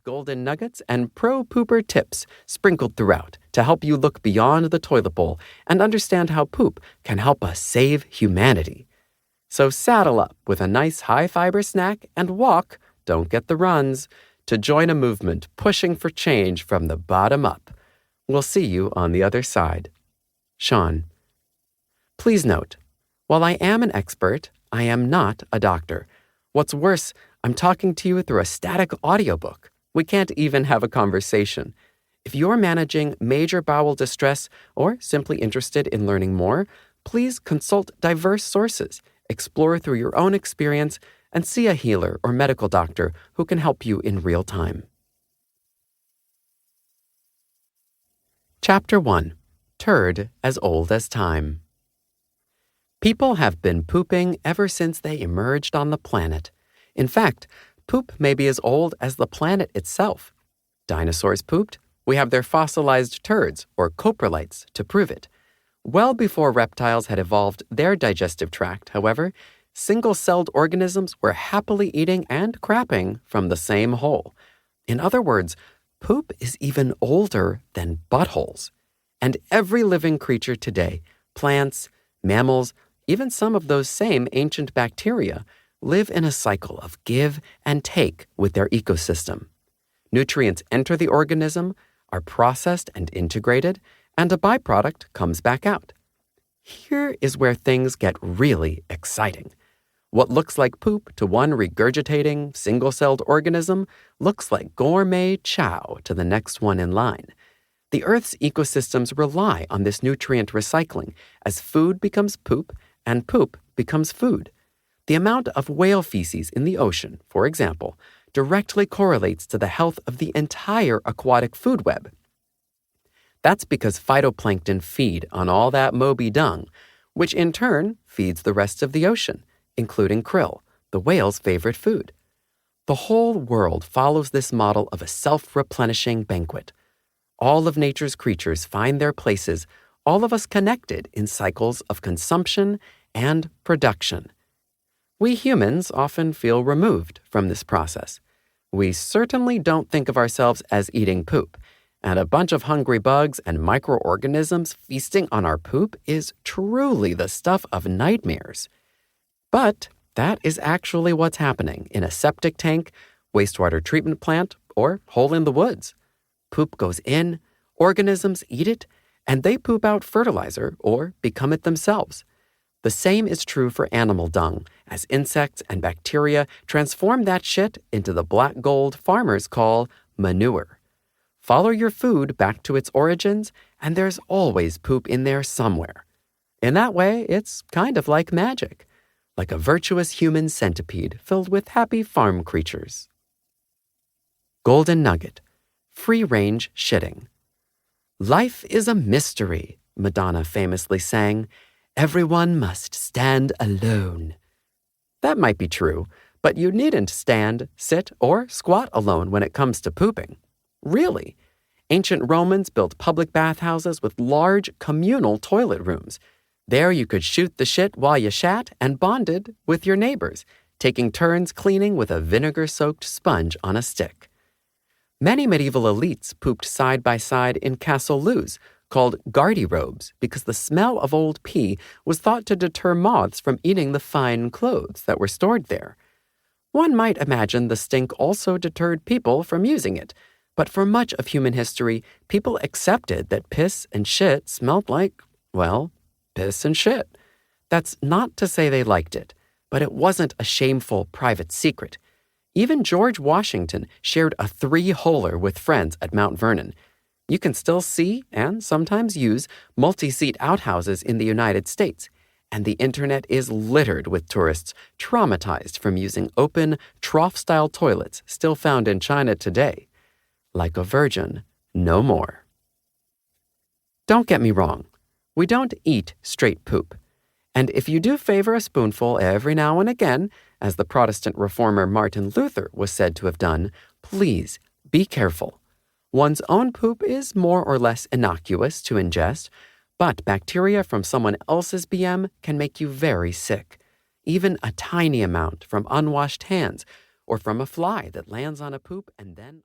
golden nuggets and pro-pooper tips sprinkled throughout to help you look beyond the toilet bowl and understand how poop can help us save humanity. So saddle up with a nice high-fiber snack and walk, don't get the runs, to join a movement pushing for change from the bottom up. We'll see you on the other side. Shawn. Please note, while I am an expert, I am not a doctor. What's worse, I'm talking to you through a static audiobook. We can't even have a conversation. If you're managing major bowel distress or simply interested in learning more, please consult diverse sources, explore through your own experience, and see a healer or medical doctor who can help you in real time. Chapter 1. Turd as Old as Time. People have been pooping ever since they emerged on the planet. In fact, poop may be as old as the planet itself. Dinosaurs pooped. We have their fossilized turds, or coprolites, to prove it. Well before reptiles had evolved their digestive tract, however, single-celled organisms were happily eating and crapping from the same hole. In other words, poop is even older than buttholes. And every living creature today, plants, mammals, even some of those same ancient bacteria, live in a cycle of give and take with their ecosystem. Nutrients enter the organism, are processed and integrated, and a byproduct comes back out. Here is where things get really exciting. What looks like poop to one regurgitating, single-celled organism looks like gourmet chow to the next one in line. The Earth's ecosystems rely on this nutrient recycling as food becomes poop and poop becomes food. The amount of whale feces in the ocean, for example, directly correlates to the health of the entire aquatic food web. That's because phytoplankton feed on all that Moby dung, which in turn feeds the rest of the ocean, including krill, the whale's favorite food. The whole world follows this model of a self-replenishing banquet. All of nature's creatures find their places, all of us connected in cycles of consumption and production. We humans often feel removed from this process. We certainly don't think of ourselves as eating poop, and a bunch of hungry bugs and microorganisms feasting on our poop is truly the stuff of nightmares. But that is actually what's happening in a septic tank, wastewater treatment plant, or hole in the woods. Poop goes in, organisms eat it, and they poop out fertilizer or become it themselves. The same is true for animal dung, as insects and bacteria transform that shit into the black gold farmers call manure. Follow your food back to its origins, and there's always poop in there somewhere. In that way, it's kind of like magic, like a virtuous human centipede filled with happy farm creatures. Golden Nugget. Free-range shitting. Life is a mystery, Madonna famously sang. Everyone must stand alone. That might be true, but you needn't stand, sit, or squat alone when it comes to pooping. Really. Ancient Romans built public bathhouses with large communal toilet rooms. There you could shoot the shit while you shat and bonded with your neighbors, taking turns cleaning with a vinegar-soaked sponge on a stick. Many medieval elites pooped side by side in castle loos, called garde-robes, because the smell of old pee was thought to deter moths from eating the fine clothes that were stored there. One might imagine the stink also deterred people from using it, but for much of human history, people accepted that piss and shit smelled like, well, piss and shit. That's not to say they liked it, but it wasn't a shameful private secret. Even George Washington shared a 3-holer with friends at Mount Vernon. You can still see and sometimes use multi-seat outhouses in the United States, and the internet is littered with tourists traumatized from using open, trough-style toilets still found in China today. Like a virgin, no more. Don't get me wrong. We don't eat straight poop. And if you do favor a spoonful every now and again, as the Protestant reformer Martin Luther was said to have done, please be careful. One's own poop is more or less innocuous to ingest, but bacteria from someone else's BM can make you very sick. Even a tiny amount from unwashed hands or from a fly that lands on a poop and then